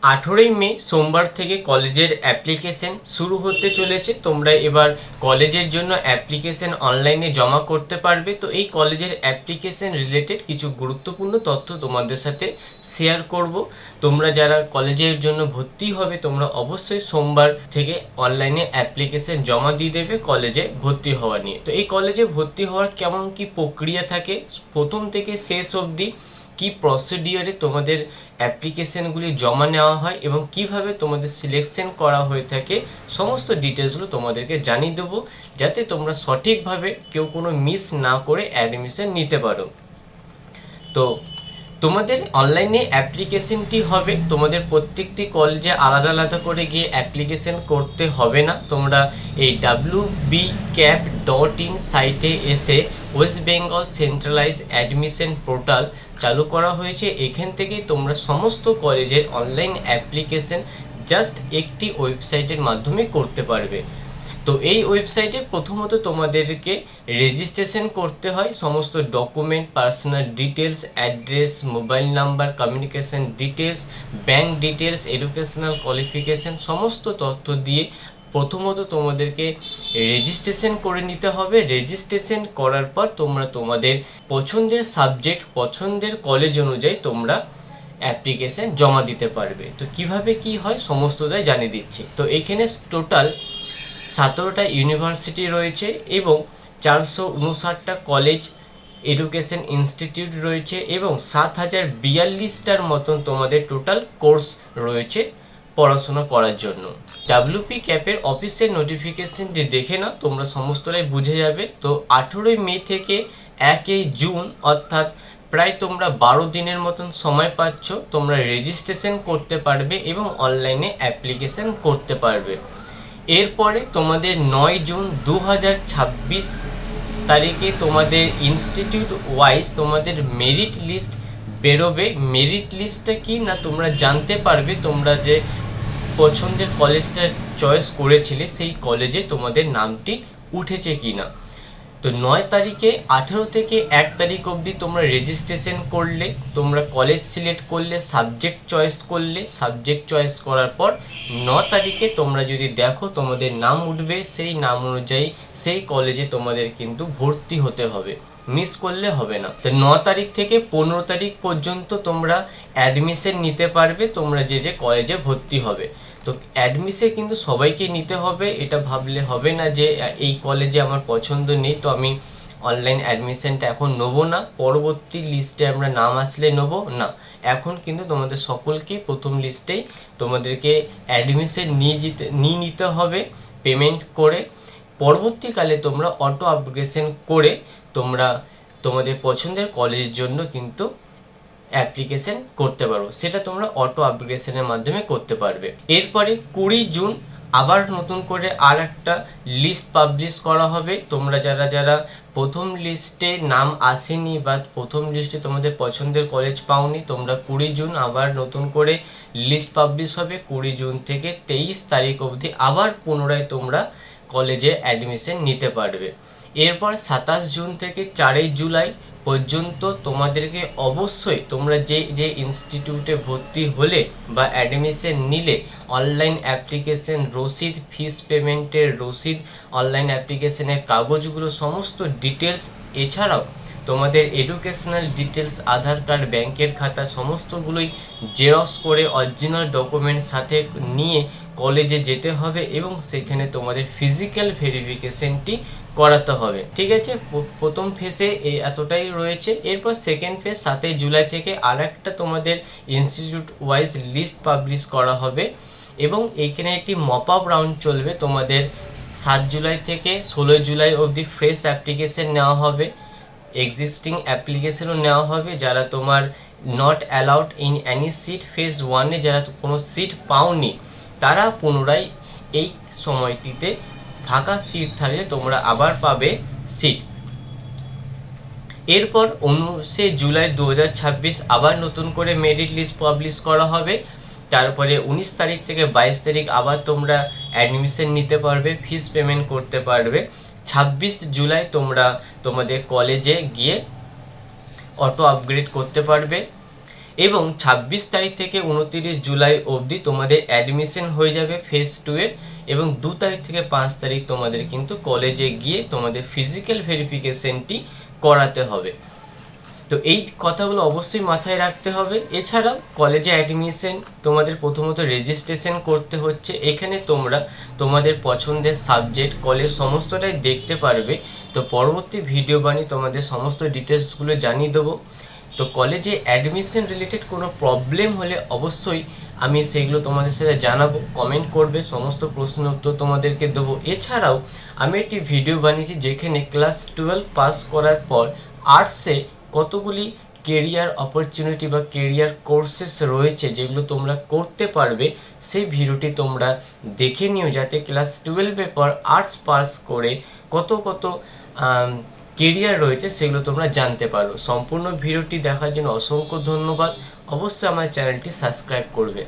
18ই মে সোমবার থেকে কলেজের অ্যাপ্লিকেশন শুরু হতে চলেছে। তোমরা এবার কলেজের জন্য অ্যাপ্লিকেশন অনলাইনে জমা করতে পারবে। তো এই কলেজের অ্যাপ্লিকেশন রিলেটেড কিছু গুরুত্বপূর্ণ তথ্য তোমাদের সাথে শেয়ার করব। তোমরা যারা কলেজের জন্য ভর্তি হবে তোমরা অবশ্যই সোমবার থেকে অনলাইনে অ্যাপ্লিকেশন জমা দিয়ে দেবে কলেজে ভর্তি হওয়া নিয়ে। তো এই কলেজে ভর্তি হওয়ার কেমন কি প্রক্রিয়া থাকে, প্রথম থেকে শেষ অবধি কি প্রসিডিওরে তোমাদের অ্যাপ্লিকেশনগুলি জমা নেওয়া হয় এবং কিভাবে তোমাদের সিলেকশন করা হয়ে থাকে, সমস্ত ডিটেলসগুলো তোমাদেরকে জানিয়ে দেবো, যাতে তোমরা সঠিকভাবে কেউ কোনো মিস না করে অ্যাডমিশন নিতে পারো। তো তোমাদের অনলাইনে অ্যাপ্লিকেশনটি হবে, তোমাদের প্রত্যেকটি কলেজে আলাদা আলাদা করে গিয়ে অ্যাপ্লিকেশন করতে হবে না। তোমরা এই wbcap.in সাইটে এসে West Bengal centralise admission portal চালু করা হয়েছে। এখান থেকে তোমরা সমস্ত কলেজের অনলাইন অ্যাপ্লিকেশন জাস্ট একটি ওয়েবসাইটের মাধ্যমে করতে পারবে। তো এই ওয়েবসাইটে প্রথমত তোমাদেরকে রেজিস্ট্রেশন করতে হয়, সমস্ত document, personal details, address, mobile number, communication details, bank details, educational qualification সমস্ত তথ্য দিয়ে প্রথমত তোমাদেরকে রেজিস্ট্রেশন করে নিতে হবে। রেজিস্ট্রেশন করার পর তোমরা তোমাদের পছন্দের সাবজেক্ট, পছন্দের কলেজ অনুযায়ী তোমরা অ্যাপ্লিকেশন জমা দিতে পারবে। তো কিভাবে কি হয় সমস্তটাই জানিয়ে দিচ্ছি। তো এখানে টোটাল 17টা ইউনিভার্সিটি রয়েছে এবং 459টা কলেজ এডুকেশন ইনস্টিটিউট রয়েছে এবং 7042টার মতন তোমাদের টোটাল কোর্স রয়েছে পড়াশোনা করার জন্য। ডাব্লিউপি ক্যাপের অফিসের নোটিফিকেশনটি দেখে নাও, তোমরা সমস্তটাই বুঝে যাবে। তো 18ই মে থেকে 1 জুন অর্থাৎ প্রায় তোমরা 12 দিনের মতন সময় পাচ্ছ, তোমরা রেজিস্ট্রেশন করতে পারবে এবং অনলাইনে অ্যাপ্লিকেশন করতে পারবে। এরপরে তোমাদের 9 জুন 2026 তারিখে তোমাদের ইনস্টিটিউট ওয়াইজ তোমাদের মেরিট লিস্ট বেরোবে। মেরিট লিস্টটা কি না তোমরা জানতে পারবে তোমরা যে পছন্দের কলেজটা চয়েস করেছিলে সেই কলেজে তোমাদের নামটি উঠেছে কি না। তো 9 তারিখে 18 থেকে 1 তারিখ অবধি তোমরা রেজিস্ট্রেশন করলে, তোমরা কলেজ সিলেক্ট করলে, সাবজেক্ট চয়েস করলে, সাবজেক্ট চয়েস করার পর 9 তারিখে তোমরা যদি দেখো তোমাদের নাম উঠবে, সেই নাম অনুযায়ী সেই কলেজে তোমাদের কিন্তু ভর্তি হতে হবে, মিস করলে হবে না। তো 9 তারিখ থেকে 15 তারিখ পর্যন্ত তোমরা অ্যাডমিশন নিতে পারবে, তোমরা যে যে কলেজে ভর্তি হবে। তো অ্যাডমিশন কিন্তু সবাইকে নিতে হবে, এটা ভাবলে হবে না যে এই কলেজে আমার পছন্দ নেই তো আমি অনলাইন অ্যাডমিশনটা এখন নেবো না, পরবর্তী লিস্টে আমরা নাম আসলে নেবো না। এখন কিন্তু তোমাদের সকলকেই প্রথম লিস্টেই তোমাদেরকে অ্যাডমিশন নিয়ে নিতে হবে পেমেন্ট করে। পরবর্তীকালে তোমরা অটো আপগ্রেশন করে তোমরা তোমাদের পছন্দের কলেজের জন্য কিন্তু অ্যাপ্লিকেশন করতে পারো, সেটা তোমরা অটো আপগ্রেশনের মাধ্যমে করতে পারবে। এরপরে 20 জুন আবার নতুন করে আর একটা লিস্ট পাবলিশ করা হবে। তোমরা যারা যারা প্রথম লিস্টে নাম আসেনি বা প্রথম লিস্টে তোমাদের পছন্দের কলেজ পাওনি, তোমরা 20 জুন আবার নতুন করে লিস্ট পাবলিশ হবে। 20 জুন থেকে 23 তারিখ অবধি আবার পুনরায় তোমরা কলেজে অ্যাডমিশন নিতে পারবে। এরপর 27 জুন থেকে 4 জুলাই পর্যন্ত তোমাদেরকে অবশ্যই তোমরা যে যে ইনস্টিটিউটে ভর্তি হলে বা অ্যাডমিশন নিলে অনলাইন অ্যাপ্লিকেশন রসিদ, ফিস পেমেন্টের রসিদ, অনলাইন অ্যাপ্লিকেশনের কাগজগুলো সমস্ত ডিটেলস, এছাড়াও তোমাদের এডুকেশনাল ডিটেলস, আধার কার্ড, ব্যাংকের খাতা সমস্তগুলোই জেরক্স করে অরিজিনাল ডকুমেন্ট সাথে নিয়ে কলেজে যেতে হবে এবং সেখানে তোমাদের ফিজিক্যাল ভেরিফিকেশনটি করাতে হবে। ঠিক আছে, প্রথম ফেজে এতটাই রয়েছে। এরপর সেকেন্ড ফেজ 7 জুলাই থেকে আর একটা তোমাদের ইনস্টিটিউট ওয়াইজ লিস্ট পাবলিশ করা হবে এবং এইখানে একটি মপ আপ রাউন্ড চলবে। তোমাদের 7 জুলাই থেকে 16 জুলাই অবধি ফ্রেশ অ্যাপ্লিকেশন নেওয়া হবে, এক্সিস্টিং অ্যাপ্লিকেশনও নেওয়া হবে। যারা তোমার not allowed in any seat phase 1-এ যারা কোনো সিট পাওনি তারা পুনরায় এই সময়টিতে ফাঁকা সিট থাকলে তোমরা আবার পাবে সিট। এরপর 19 জুলাই 2026 আবার নতুন করে মেরিট লিস্ট পাবলিশ করা হবে। তারপরে 19 তারিখ থেকে 22 তারিখ আবার তোমরা অ্যাডমিশন নিতে পারবে, ফিস পেমেন্ট করতে পারবে। 26 জুলাই তোমরা তোমাদের কলেজে গিয়ে অটো আপগ্রেড করতে পারবে এবং 26 তারিখ থেকে 29 জুলাই অবধি তোমাদের অ্যাডমিশন হয়ে যাবে ফেজ 2 এর, এবং 2 তারিখ থেকে 5 তারিখ তোমাদের কিন্তু কলেজে গিয়ে তোমাদের ফিজিক্যাল ভেরিফিকেশনটি করাতে হবে। তো এই কথাগুলো অবশ্যই মাথায় রাখতে হবে। এছাড়াও কলেজে অ্যাডমিশন তোমাদের প্রথমত রেজিস্ট্রেশন করতে হচ্ছে। এখানে তোমরা তোমাদের পছন্দের সাবজেক্ট কলেজ সমস্তটাই দেখতে পারবে। তো পরবর্তী ভিডিও বানিয়ে তোমাদের সমস্ত ডিটেলসগুলো জানিয়ে দেবো। তো কলেজে অ্যাডমিশন রিলেটেড কোনো প্রবলেম হলে অবশ্যই আমি সেগুলো তোমাদের সাথে জানাবো, কমেন্ট করবে, সমস্ত প্রশ্নের উত্তর তোমাদেরকে দেবো। এছাড়াও আমি একটি ভিডিও বানিয়েছি যেখানে ক্লাস 12 পাস করার পর আর্টসে কতগুলি কেরিয়ার অপরচুনিটি বা কেরিয়ার কোর্সেস রয়েছে যেগুলো তোমরা করতে পারবে, সেই ভিডিওটি তোমরা দেখে নিও, যাতে ক্লাস 12-এর পর আর্টস পাস করে কত কেরিয়ার রয়েছে সেগুলো তোমরা জানতে পারো। সম্পূর্ণ ভিডিওটি দেখার জন্য অসংখ্য ধন্যবাদ। অবশ্যই আমার চ্যানেলটি সাবস্ক্রাইব করবে।